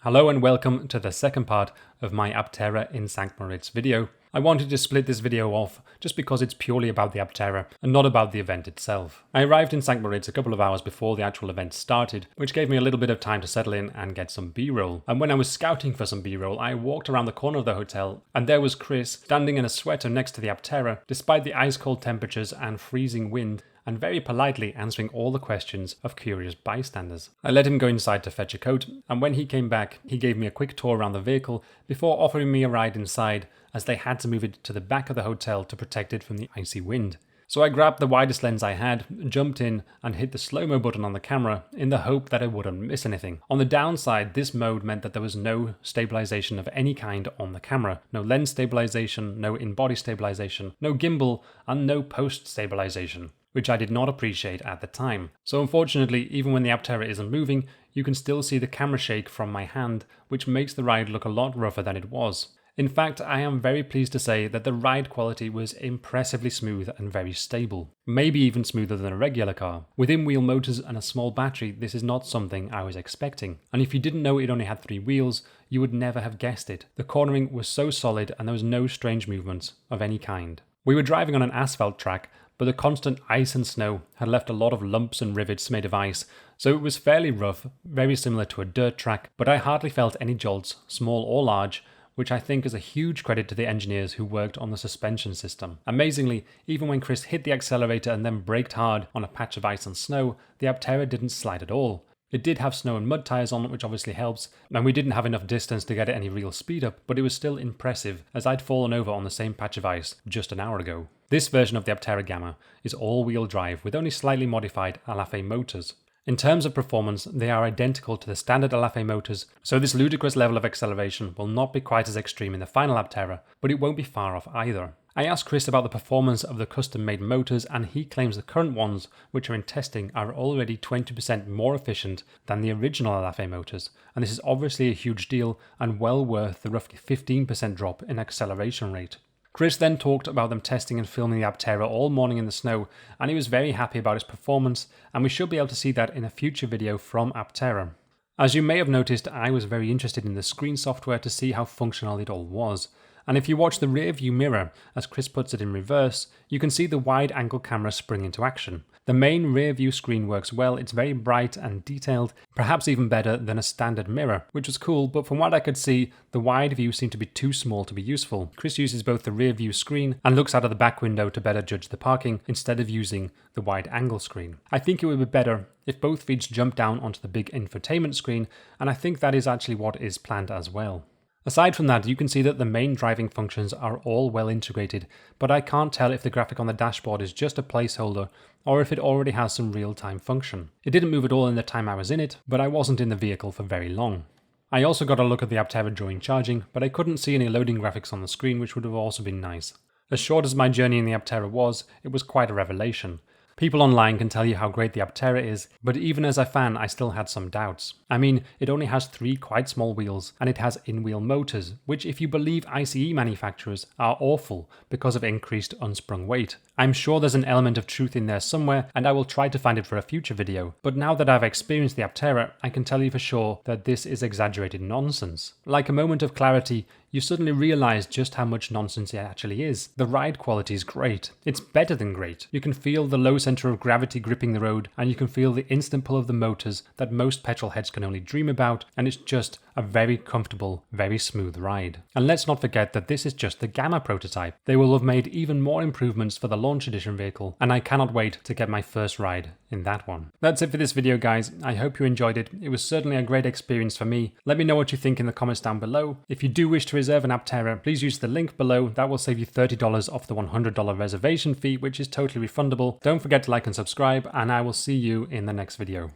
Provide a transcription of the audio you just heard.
Hello and welcome to the second part of my Aptera in St. Moritz video. I wanted to split this video off just because it's purely about the Aptera and not about the event itself. I arrived in St. Moritz a couple of hours before the actual event started, which gave me a little bit of time to settle in and get some B-roll. And when I was scouting for some B-roll, I walked around the corner of the hotel and there was Chris standing in a sweater next to the Aptera, despite the ice-cold temperatures and freezing wind, and very politely answering all the questions of curious bystanders. I let him go inside to fetch a coat, and when he came back, he gave me a quick tour around the vehicle before offering me a ride inside, as they had to move it to the back of the hotel to protect it from the icy wind. So I grabbed the widest lens I had, jumped in, and hit the slow-mo button on the camera in the hope that I wouldn't miss anything. On the downside, this mode meant that there was no stabilization of any kind on the camera. No lens stabilization, no in-body stabilization, no gimbal, and no post-stabilization, which I did not appreciate at the time. So unfortunately, even when the Aptera isn't moving, you can still see the camera shake from my hand, which makes the ride look a lot rougher than it was. In fact, I am very pleased to say that the ride quality was impressively smooth and very stable. Maybe even smoother than a regular car. With in-wheel motors and a small battery, this is not something I was expecting. And if you didn't know it only had 3 wheels, you would never have guessed it. The cornering was so solid and there was no strange movements of any kind. We were driving on an asphalt track, but the constant ice and snow had left a lot of lumps and rivets made of ice, so it was fairly rough, very similar to a dirt track, but I hardly felt any jolts, small or large, which I think is a huge credit to the engineers who worked on the suspension system. Amazingly, even when Chris hit the accelerator and then braked hard on a patch of ice and snow, the Aptera didn't slide at all. It did have snow and mud tyres on it, which obviously helps, and we didn't have enough distance to get any real speed up, but it was still impressive, as I'd fallen over on the same patch of ice just an hour ago. This version of the Aptera Gamma is all-wheel drive with only slightly modified Alafe motors. In terms of performance, they are identical to the standard Alafe motors, so this ludicrous level of acceleration will not be quite as extreme in the final Aptera, but it won't be far off either. I asked Chris about the performance of the custom-made motors, and he claims the current ones, which are in testing, are already 20% more efficient than the original Alafe motors, and this is obviously a huge deal and well worth the roughly 15% drop in acceleration rate. Chris then talked about them testing and filming the Aptera all morning in the snow, and he was very happy about its performance, and we should be able to see that in a future video from Aptera. As you may have noticed, I was very interested in the screen software to see how functional it all was. And if you watch the rear view mirror, as Chris puts it in reverse, you can see the wide angle camera spring into action. The main rear view screen works well, it's very bright and detailed, perhaps even better than a standard mirror, which was cool, but from what I could see, the wide view seemed to be too small to be useful. Chris uses both the rear view screen and looks out of the back window to better judge the parking instead of using the wide angle screen. I think it would be better if both feeds jump down onto the big infotainment screen, and I think that is actually what is planned as well. Aside from that, you can see that the main driving functions are all well integrated, but I can't tell if the graphic on the dashboard is just a placeholder or if it already has some real-time function. It didn't move at all in the time I was in it, but I wasn't in the vehicle for very long. I also got a look at the Aptera during charging, but I couldn't see any loading graphics on the screen, which would have also been nice. As short as my journey in the Aptera was, it was quite a revelation. People online can tell you how great the Aptera is, but even as a fan I still had some doubts. I mean, it only has 3 quite small wheels, and it has in-wheel motors, which if you believe ICE manufacturers are awful because of increased unsprung weight. I'm sure there's an element of truth in there somewhere, and I will try to find it for a future video, but now that I've experienced the Aptera, I can tell you for sure that this is exaggerated nonsense. Like a moment of clarity, you suddenly realize just how much nonsense it actually is. The ride quality is great. It's better than great. You can feel the low center of gravity gripping the road, and you can feel the instant pull of the motors that most petrol heads can only dream about, and it's just a very comfortable, very smooth ride. And let's not forget that this is just the Gamma prototype. They will have made even more improvements for the launch edition vehicle, and I cannot wait to get my first ride in that one. That's it for this video, guys. I hope you enjoyed it. It was certainly a great experience for me. Let me know what you think in the comments down below. If you do wish to reserve an Aptera, please use the link below. That will save you $30 off the $100 reservation fee, which is totally refundable. Don't forget to like and subscribe, and I will see you in the next video.